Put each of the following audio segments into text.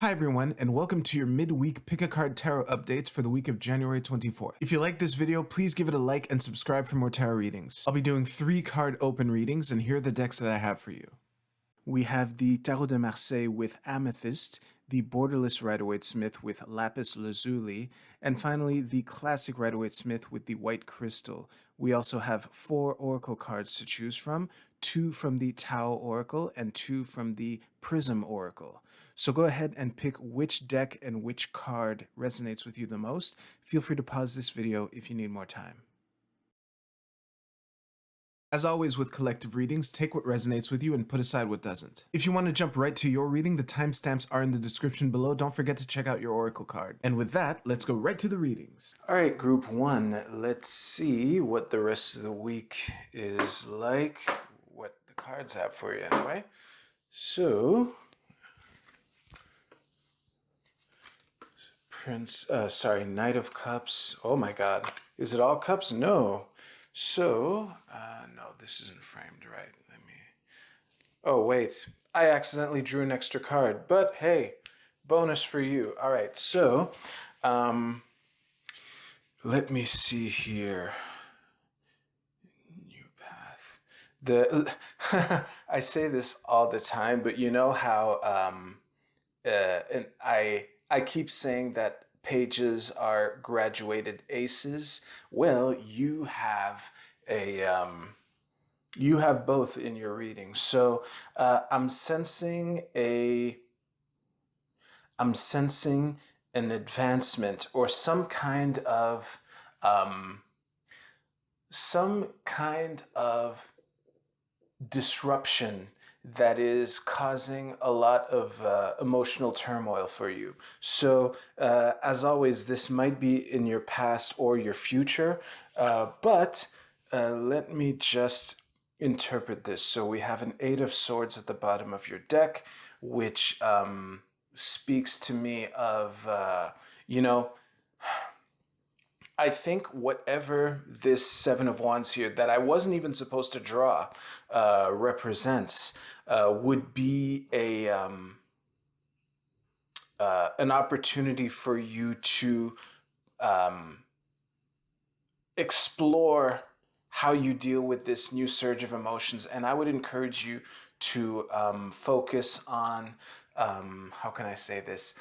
Hi everyone, and welcome to your midweek pick-a-card tarot updates for the week of January 24th. If you like this video, please give it a like and subscribe for more tarot readings. I'll be doing 3 card open readings, and here are the decks that I have for you. We have the Tarot de Marseille with Amethyst, the Borderless Rider-Waite-Smith with Lapis Lazuli, and finally the Classic Rider-Waite-Smith with the White Crystal. We also have 4 Oracle cards to choose from, 2 from the Tau Oracle and 2 from the Prism Oracle. So go ahead and pick which deck and which card resonates with you the most. Feel free to pause this video if you need more time. As always with collective readings, take what resonates with you and put aside what doesn't. If you want to jump right to your reading, the timestamps are in the description below. Don't forget to check out your oracle card. And with that, let's go right to the readings. Alright, group 1, let's see what the rest of the week is like, what the cards have for you anyway. So, Knight of Cups. Oh my god. Is it all cups? No. So, no, this isn't framed right. Oh, wait. I accidentally drew an extra card. But, hey, bonus for you. All right, so, let me see here. New path. I say this all the time, but you know how, and I keep saying that pages are graduated aces. Well, you have you have both in your reading. So I'm sensing an advancement or some kind of disruption that is causing a lot of emotional turmoil for you. So, as always, this might be in your past or your future, but let me just interpret this. So we have an 8 of Swords at the bottom of your deck, which speaks to me of, I think whatever this 7 of Wands here that I wasn't even supposed to draw represents would be an opportunity for you to explore how you deal with this new surge of emotions. And I would encourage you to focus on, how can I say this?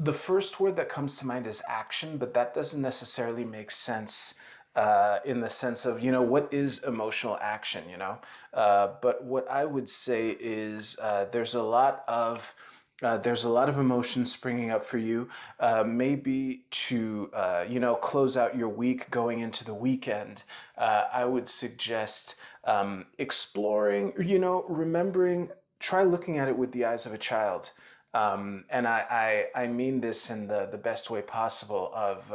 The first word that comes to mind is action, but that doesn't necessarily make sense in the sense of, what is emotional action, But what I would say is there's a lot of emotion springing up for you, maybe to, close out your week going into the weekend. I would suggest exploring, remembering, try looking at it with the eyes of a child. And I mean this in the best way possible of,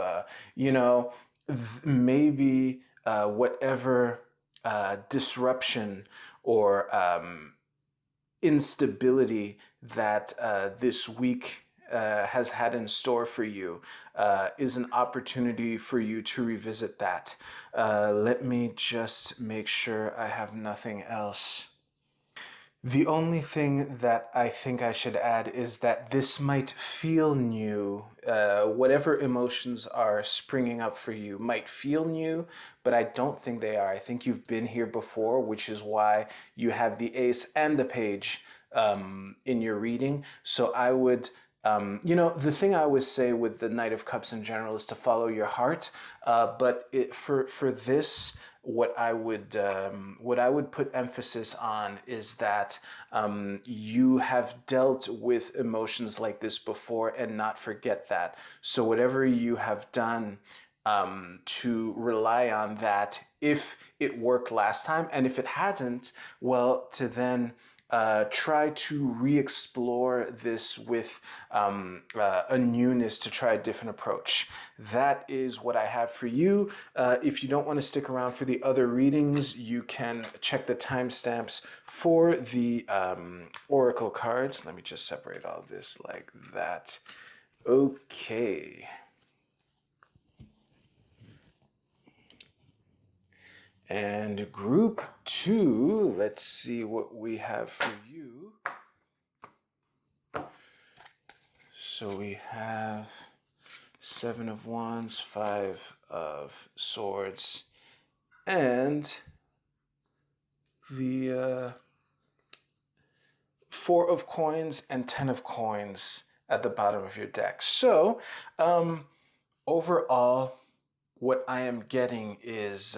maybe whatever disruption or instability that this week has had in store for you is an opportunity for you to revisit that. Let me just make sure I have nothing else. The only thing that I think I should add is that this might feel new. Whatever emotions are springing up for you might feel new, but I don't think they are. I think you've been here before, which is why you have the Ace and the Page in your reading. So I would... the thing I always say with the Knight of Cups in general is to follow your heart. But for this, what I would put emphasis on is that you have dealt with emotions like this before and not forget that. So whatever you have done to rely on that, if it worked last time, and if it hadn't, well, to then try to re-explore this with a newness, to try a different approach. That is what I have for you. If you don't want to stick around for the other readings, you can check the timestamps for the oracle cards. Let me just separate all of this like that. Okay. And group 2, let's see what we have for you. So we have Seven of Wands, Five of Swords, and the Four of Coins and Ten of Coins at the bottom of your deck. So, overall, what I am getting is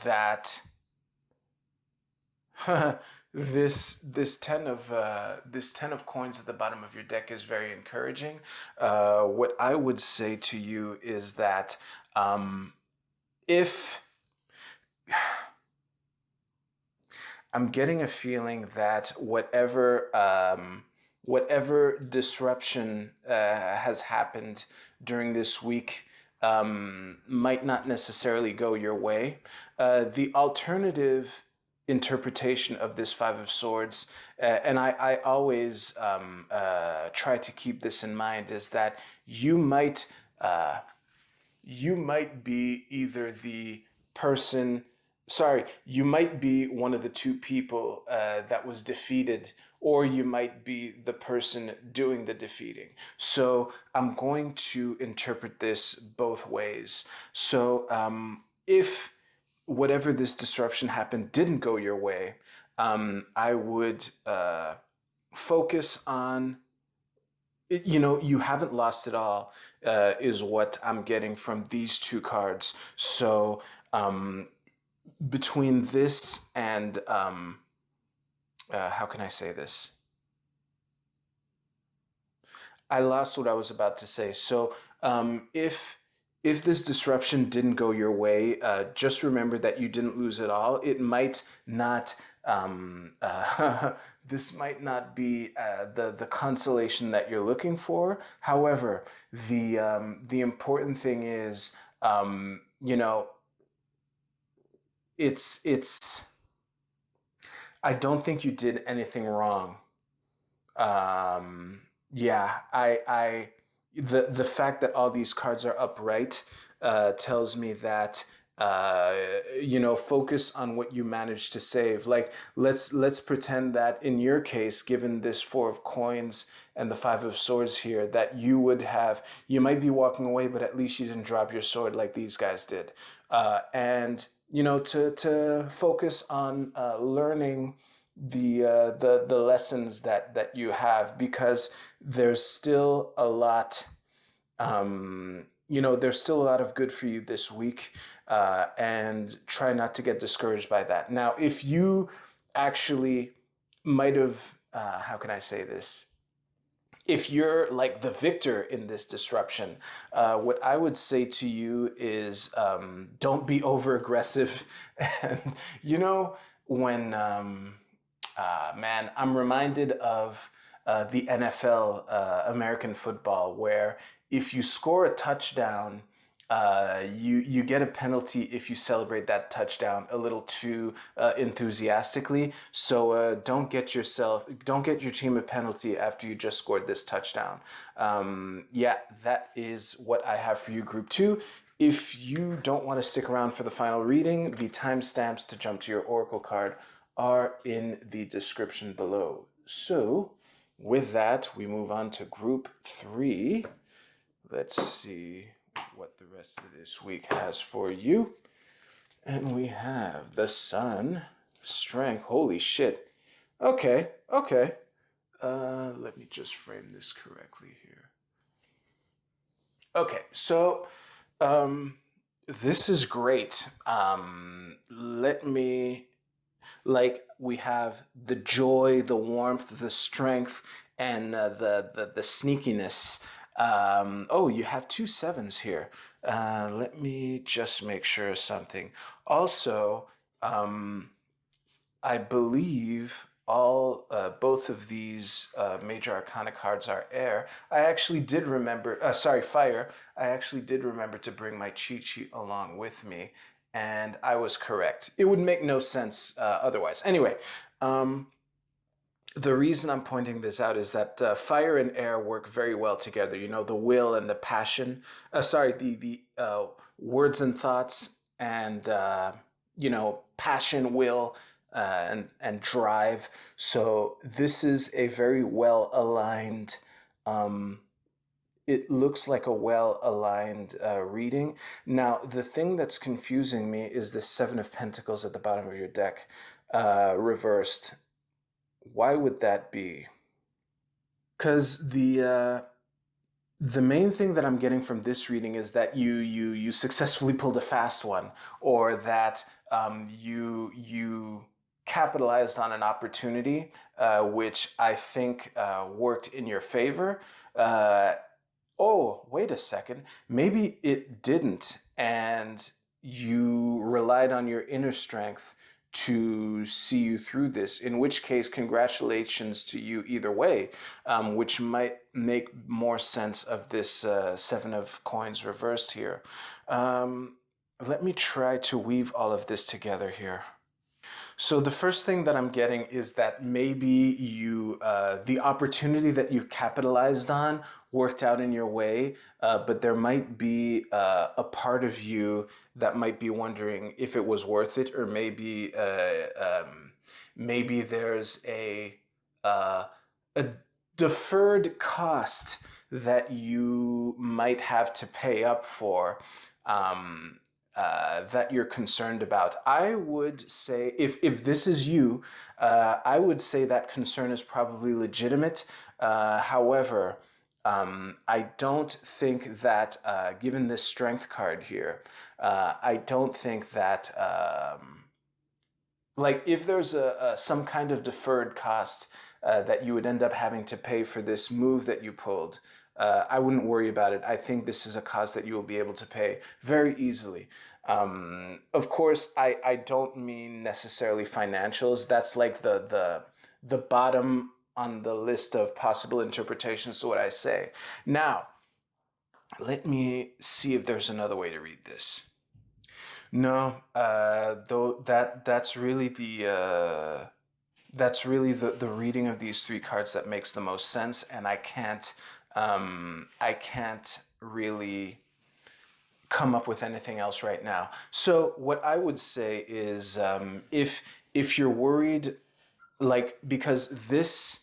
that this ten of coins at the bottom of your deck is very encouraging. What I would say to you is that if I'm getting a feeling that whatever disruption has happened during this week might not necessarily go your way. The alternative interpretation of this Five of Swords, and I always try to keep this in mind, is that you might be either the person, sorry, you might be one of the two people that was defeated, or you might be the person doing the defeating. So I'm going to interpret this both ways. So if whatever this disruption happened didn't go your way, I would focus on, you haven't lost it all, is what I'm getting from these two cards. So between this and, how can I say this? I lost what I was about to say. So if this disruption didn't go your way, just remember that you didn't lose it all. It might not. This might not be the consolation that you're looking for. However, the important thing is, it's. I don't think you did anything wrong. Yeah, the fact that all these cards are upright tells me that focus on what you managed to save. Like let's pretend that in your case, given this Four of Coins and the Five of Swords here, that you might be walking away, but at least you didn't drop your sword like these guys did, and to focus on learning the lessons that you have, because there's still a lot there's still a lot of good for you this week, and try not to get discouraged by that. Now, if you actually might have, how can I say this? If you're like the victor in this disruption, what I would say to you is don't be over aggressive. And when man, I'm reminded of the NFL, American football, where if you score a touchdown, you get a penalty if you celebrate that touchdown a little too enthusiastically. So don't get your team a penalty after you just scored this touchdown. Yeah, that is what I have for you, Group Two. If you don't want to stick around for the final reading, the timestamps to jump to your Oracle card are in the description below. So, with that, we move on to Group 3. Let's see what the rest of this week has for you. And we have the Sun, Strength. Holy shit. Okay. Let me just frame this correctly here. Okay, so this is great. We have the joy, the warmth, the strength, and the sneakiness. Oh, you have two sevens here. Let me just make sure of something. Also, I believe both of these major arcana cards are air. I actually did remember, fire. I actually did remember to bring my cheat sheet along with me, and I was correct. It would make no sense otherwise. Anyway, the reason I'm pointing this out is that fire and air work very well together. The will and the passion. The words and thoughts, and passion, will, and drive. So this is a very well aligned it looks like a well-aligned reading. Now, the thing that's confusing me is the Seven of Pentacles at the bottom of your deck, reversed. Why would that be? Because the main thing that I'm getting from this reading is that you successfully pulled a fast one, or that you capitalized on an opportunity, which I think worked in your favor. Uh, oh, wait a second. Maybe it didn't, and you relied on your inner strength to see you through this, in which case, congratulations to you either way, which might make more sense of this Seven of Coins reversed here. Um, Let me try to weave all of this together here. So the first thing that I'm getting is that maybe the opportunity that you capitalized on worked out in your way, but there might be a part of you that might be wondering if it was worth it, or maybe there's uh, a deferred cost that you might have to pay up for, um, that you're concerned about. I would say, if this is you, I would say that concern is probably legitimate. However, I don't think that, given this strength card here, I don't think that, like, if there's some kind of deferred cost that you would end up having to pay for this move that you pulled, I wouldn't worry about it. I think this is a cost that you will be able to pay very easily. Of course, I don't mean necessarily financials. That's like the bottom on the list of possible interpretations to what I say. Now, let me see if there's another way to read this. No, though that's really the reading of these three cards that makes the most sense, and I can't really come up with anything else right now. So what I would say is, if you're worried, like, because this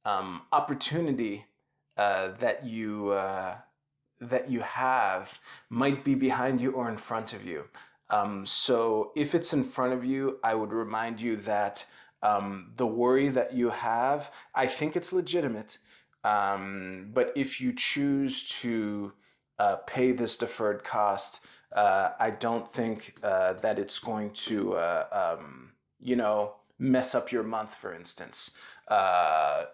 opportunity that you have might be behind you or in front of you. So if it's in front of you, I would remind you that the worry that you have, I think it's legitimate. But if you choose to pay this deferred cost, I don't think that it's going to, mess up your month, for instance.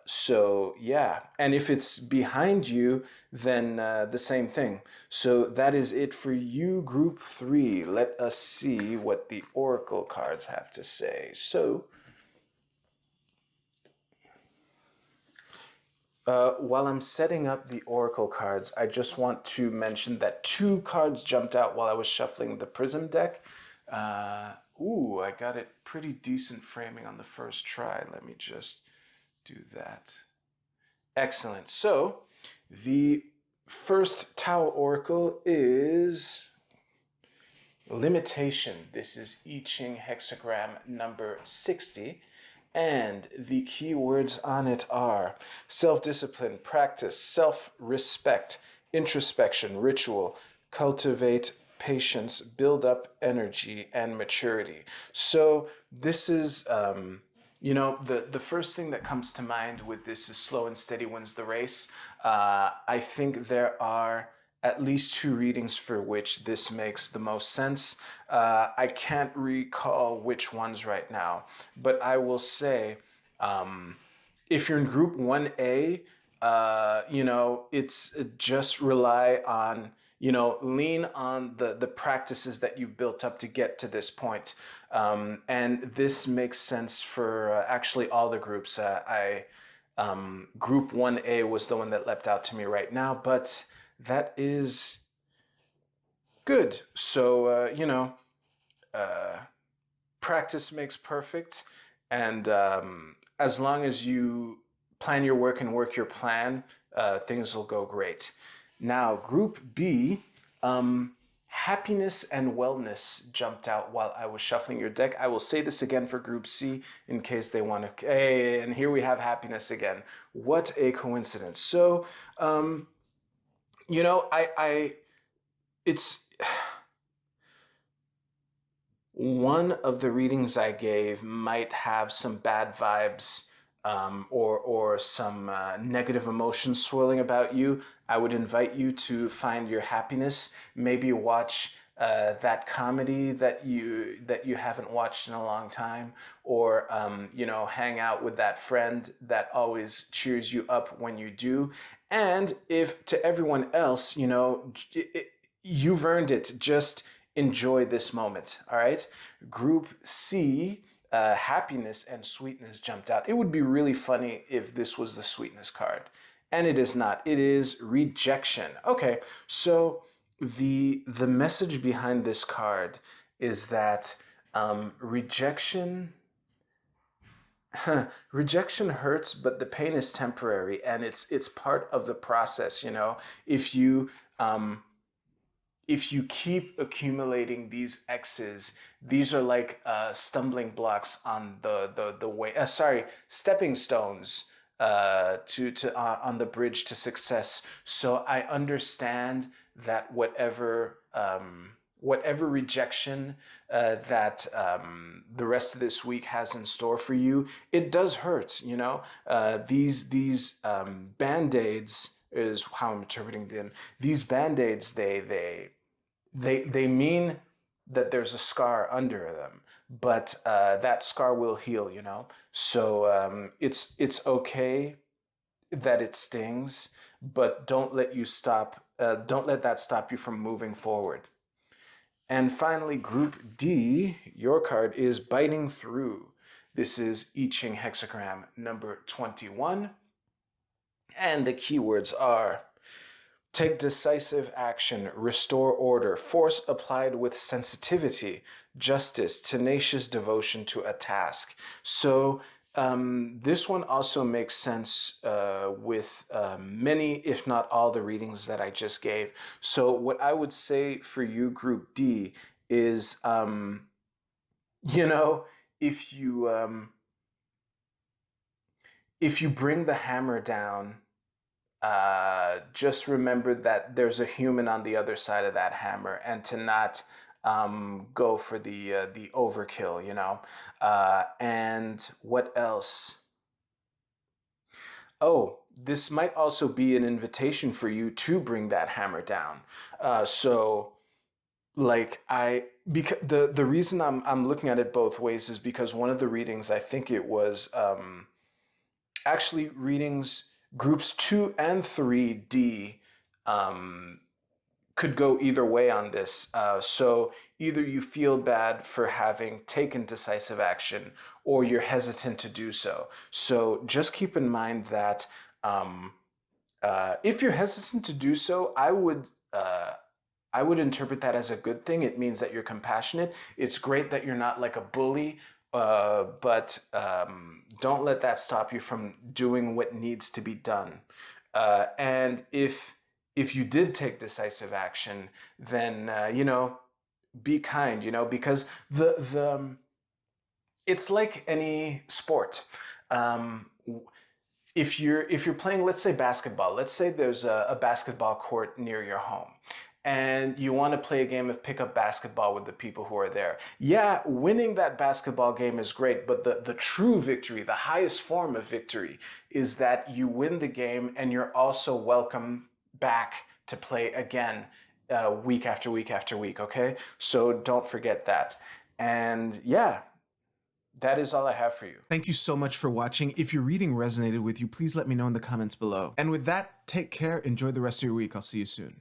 So yeah, and if it's behind you, then the same thing. So that is it for you, group three. Let us see what the oracle cards have to say. So while I'm setting up the oracle cards, I just want to mention that two cards jumped out while I was shuffling the prism deck. I got it pretty decent framing on the first try. Let me just do that. Excellent. So the first Tau oracle is limitation. This is I Ching hexagram number 60. And the key words on it are self-discipline, practice, self-respect, introspection, ritual, cultivate patience, build up energy, and maturity. So this is, the first thing that comes to mind with this is slow and steady wins the race. I think there are at least two readings for which this makes the most sense. I can't recall which ones right now, but I will say, if you're in group 1A, it's just rely on, lean on the practices that you've built up to get to this point. And this makes sense for actually all the groups. Group 1A was the one that leapt out to me right now, but that is good. So, practice makes perfect. And as long as you plan your work and work your plan, things will go great. Now, Group B, happiness and wellness jumped out while I was shuffling your deck. I will say this again for Group C in case they want to. Hey, and here we have happiness again. What a coincidence. So, You know, it's one of the readings I gave might have some bad vibes, or some negative emotions swirling about you. I would invite you to find your happiness. Maybe watch that comedy that you haven't watched in a long time, or hang out with that friend that always cheers you up when you do. And if to everyone else, you've earned it. Just enjoy this moment. All right. Group C, happiness and sweetness jumped out. It would be really funny if this was the sweetness card. And it is not. It is rejection. Okay, so the message behind this card is that rejection rejection hurts, but the pain is temporary, and it's part of the process. If you um, if you keep accumulating these X's, these are like stumbling blocks on the way. Sorry, stepping stones to on the bridge to success. So I understand that whatever rejection that the rest of this week has in store for you, it does hurt. These band-aids is how I'm interpreting them. These band-aids, they mean that there's a scar under them, but that scar will heal. So it's okay that it stings, but don't let that stop you from moving forward. And finally, Group D, your card is Biting Through. This is I Ching hexagram number 21. And the keywords are: take decisive action, restore order, force applied with sensitivity, justice, tenacious devotion to a task. So this one also makes sense with many, if not all, the readings that I just gave. So what I would say for you, Group D, is, you know, if you if you bring the hammer down, just remember that there's a human on the other side of that hammer, and to not go for the overkill. And what else? Oh, this might also be an invitation for you to bring that hammer down. So like I because the reason I'm looking at it both ways is because one of the readings, I think it was actually readings groups 2 and 3D, um, could go either way on this. So either you feel bad for having taken decisive action, or you're hesitant to do so. So just keep in mind that um, if you're hesitant to do so, I would interpret that as a good thing. It means that you're compassionate. It's great that you're not like a bully, but don't let that stop you from doing what needs to be done. And if you did take decisive action, then be kind. Because the it's like any sport. Um, if you're playing, let's say basketball, let's say there's a basketball court near your home, and you want to play a game of pickup basketball with the people who are there. Yeah, winning that basketball game is great, but the true victory, the highest form of victory, is that you win the game and you're also welcome back to play again, week after week after week. Okay, so don't forget that. And yeah, that is all I have for you. Thank you so much for watching. If your reading resonated with you, please let me know in the comments below. And with that, take care, enjoy the rest of your week. I'll see you soon.